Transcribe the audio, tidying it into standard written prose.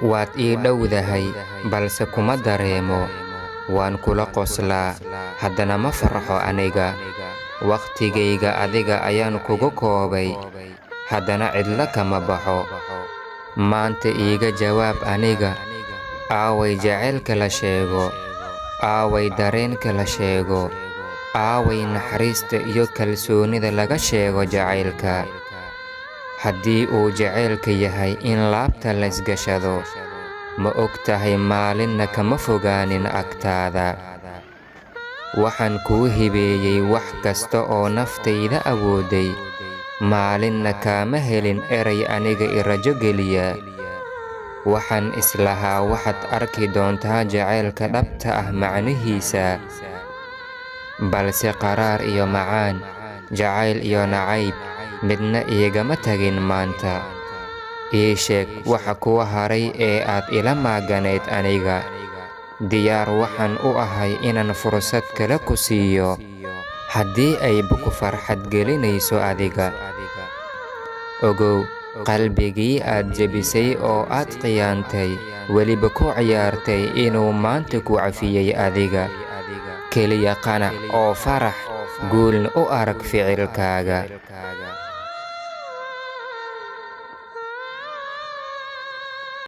waad ii dhowdahay balse kuma dareemo, waan kula qoslaa haddana ma farxo aniga. Waqtigayga adiga ayaan kugu koobay, haddana cidla kama baxo. Maanta iiga jawaab aniga, aaway jacaylka la sheego, aaway dareenka la sheego, aaway naxariista iyo kalsoonida laga sheego jacaylka. Haddii uu jacaylka yahay in laabta laysgashado, ma ogtahay maalinna kama fogaanin agtaada. Waxaan kuu hibeeyey wax kasta oo naftayda awooday, maalinna kaama helin eray aniga i rajo geliya. Waxaan islahaa waxaad arki doontaa jacaylka dhabta ah macnihiisa, balse qaraar iyo macaan, jacayl iyo nacayb midna iigama tagin maanta. Ii sheeg waxa kuwa haray ee aad ila maaganayd aniga. Diyaar waxaan u ahay inaan fursad kale ku siiyo, haddii ayba ku farxad gelinayso adiga. Ogow, qalbigii aad jebisay oo aad khiyaantay, weliba ku ciyaartay inuu maanta ku cafiyey adiga. Keliya qanac oo farax, guulna u arag ficilkaaga.